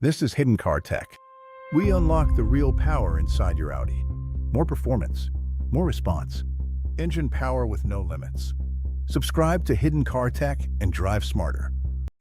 This is Hidden Car Tech. We unlock the real power inside your Audi. More performance, more response, engine power with no limits. Subscribe to Hidden Car Tech and drive smarter.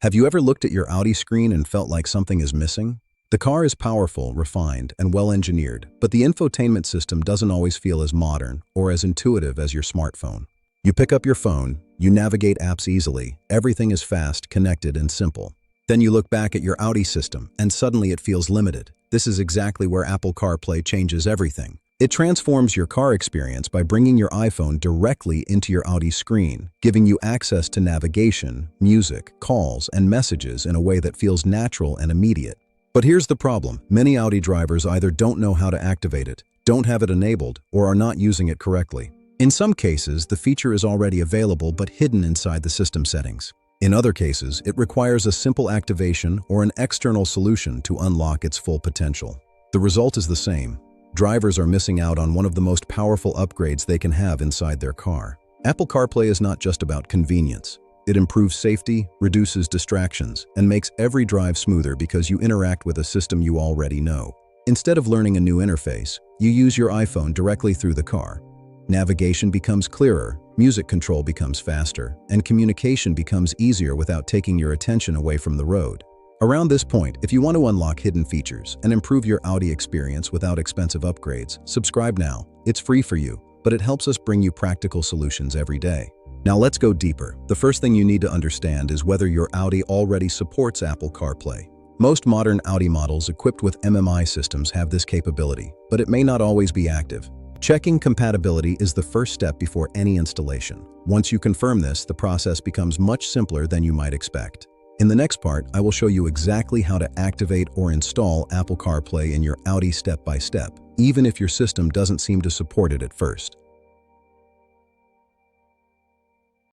Have you ever looked at your Audi screen and felt like something is missing? The car is powerful, refined, and well-engineered, but the infotainment system doesn't always feel as modern or as intuitive as your smartphone. You pick up your phone, you navigate apps easily, everything is fast, connected, and simple. Then you look back at your Audi system, and suddenly it feels limited. This is exactly where Apple CarPlay changes everything. It transforms your car experience by bringing your iPhone directly into your Audi screen, giving you access to navigation, music, calls, and messages in a way that feels natural and immediate. But here's the problem. Many Audi drivers either don't know how to activate it, don't have it enabled, or are not using it correctly. In some cases, the feature is already available but hidden inside the system settings. In other cases, it requires a simple activation or an external solution to unlock its full potential. The result is the same. Drivers are missing out on one of the most powerful upgrades they can have inside their car. Apple CarPlay is not just about convenience. It improves safety, reduces distractions, and makes every drive smoother because you interact with a system you already know. Instead of learning a new interface, you use your iPhone directly through the car. Navigation becomes clearer, music control becomes faster, and communication becomes easier without taking your attention away from the road. Around this point, if you want to unlock hidden features and improve your Audi experience without expensive upgrades, subscribe now. It's free for you, but it helps us bring you practical solutions every day. Now let's go deeper. The first thing you need to understand is whether your Audi already supports Apple CarPlay. Most modern Audi models equipped with MMI systems have this capability, but it may not always be active. Checking compatibility is the first step before any installation. Once you confirm this, the process becomes much simpler than you might expect. In the next part, I will show you exactly how to activate or install Apple CarPlay in your Audi step by step, even if your system doesn't seem to support it at first.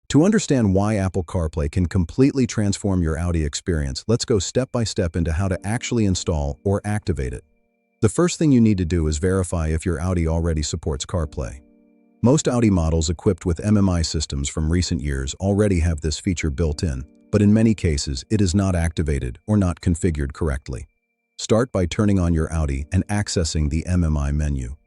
To understand why Apple CarPlay can completely transform your Audi experience, let's go step by step into how to actually install or activate it. The first thing you need to do is verify if your Audi already supports CarPlay. Most Audi models equipped with MMI systems from recent years already have this feature built in, but in many cases it is not activated or not configured correctly. Start by turning on your Audi and accessing the MMI menu.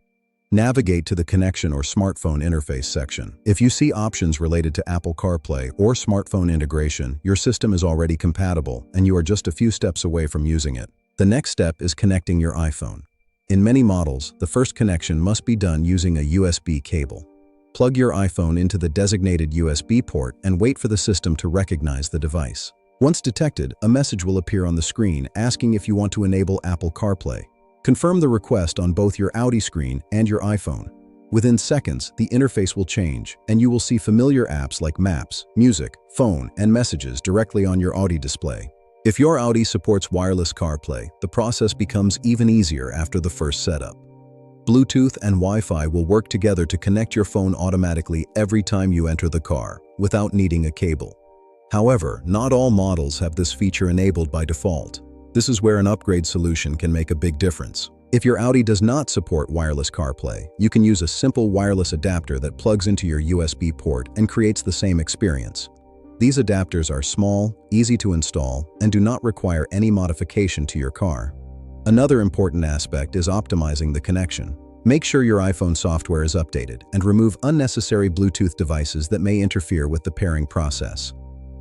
Navigate to the connection or smartphone interface section. If you see options related to Apple CarPlay or smartphone integration, your system is already compatible and you are just a few steps away from using it. The next step is connecting your iPhone. In many models, the first connection must be done using a USB cable. Plug your iPhone into the designated USB port and wait for the system to recognize the device. Once detected, a message will appear on the screen asking if you want to enable Apple CarPlay. Confirm the request on both your Audi screen and your iPhone. Within seconds, the interface will change, and you will see familiar apps like Maps, Music, Phone, and Messages directly on your Audi display. If your Audi supports wireless CarPlay, the process becomes even easier after the first setup. Bluetooth and Wi-Fi will work together to connect your phone automatically every time you enter the car, without needing a cable. However, not all models have this feature enabled by default. This is where an upgrade solution can make a big difference. If your Audi does not support wireless CarPlay, you can use a simple wireless adapter that plugs into your USB port and creates the same experience. These adapters are small, easy to install, and do not require any modification to your car. Another important aspect is optimizing the connection. Make sure your iPhone software is updated and remove unnecessary Bluetooth devices that may interfere with the pairing process.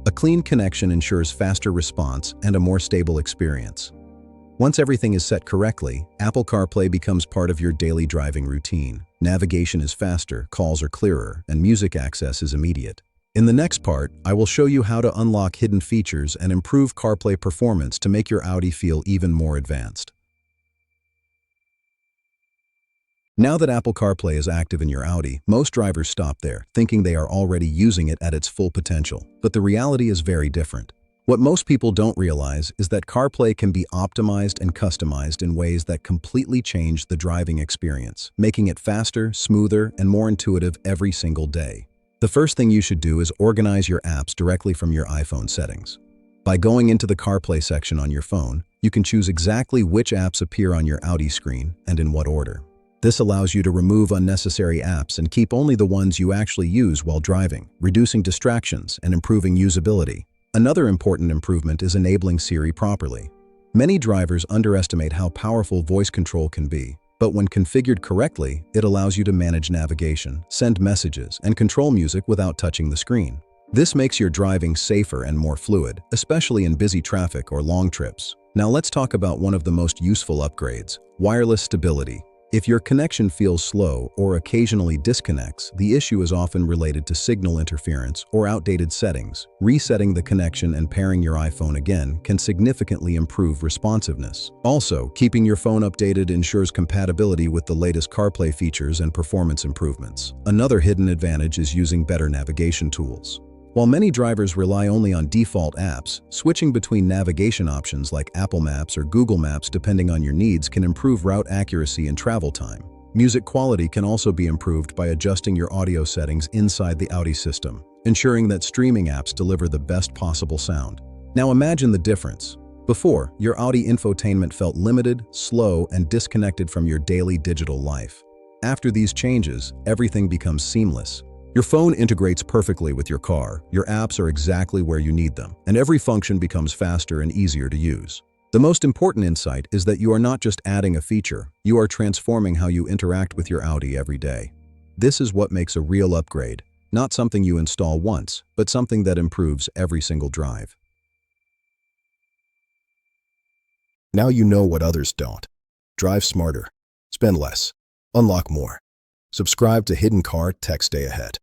A clean connection ensures faster response and a more stable experience. Once everything is set correctly, Apple CarPlay becomes part of your daily driving routine. Navigation is faster, calls are clearer, and music access is immediate. In the next part, I will show you how to unlock hidden features and improve CarPlay performance to make your Audi feel even more advanced. Now that Apple CarPlay is active in your Audi, most drivers stop there, thinking they are already using it at its full potential. But the reality is very different. What most people don't realize is that CarPlay can be optimized and customized in ways that completely change the driving experience, making it faster, smoother, and more intuitive every single day. The first thing you should do is organize your apps directly from your iPhone settings. By going into the CarPlay section on your phone, you can choose exactly which apps appear on your Audi screen and in what order. This allows you to remove unnecessary apps and keep only the ones you actually use while driving, reducing distractions and improving usability. Another important improvement is enabling Siri properly. Many drivers underestimate how powerful voice control can be, but when configured correctly, it allows you to manage navigation, send messages, and control music without touching the screen. This makes your driving safer and more fluid, especially in busy traffic or long trips. Now let's talk about one of the most useful upgrades: wireless stability. If your connection feels slow or occasionally disconnects, the issue is often related to signal interference or outdated settings. Resetting the connection and pairing your iPhone again can significantly improve responsiveness. Also, keeping your phone updated ensures compatibility with the latest CarPlay features and performance improvements. Another hidden advantage is using better navigation tools. While many drivers rely only on default apps, switching between navigation options like Apple Maps or Google Maps depending on your needs can improve route accuracy and travel time. Music quality can also be improved by adjusting your audio settings inside the Audi system, ensuring that streaming apps deliver the best possible sound. Now imagine the difference. Before, your Audi infotainment felt limited, slow, and disconnected from your daily digital life. After these changes, everything becomes seamless. Your phone integrates perfectly with your car, your apps are exactly where you need them, and every function becomes faster and easier to use. The most important insight is that you are not just adding a feature, you are transforming how you interact with your Audi every day. This is what makes a real upgrade, not something you install once, but something that improves every single drive. Now you know what others don't. Drive smarter, spend less, unlock more. Subscribe to Hidden Car Tech. Stay ahead.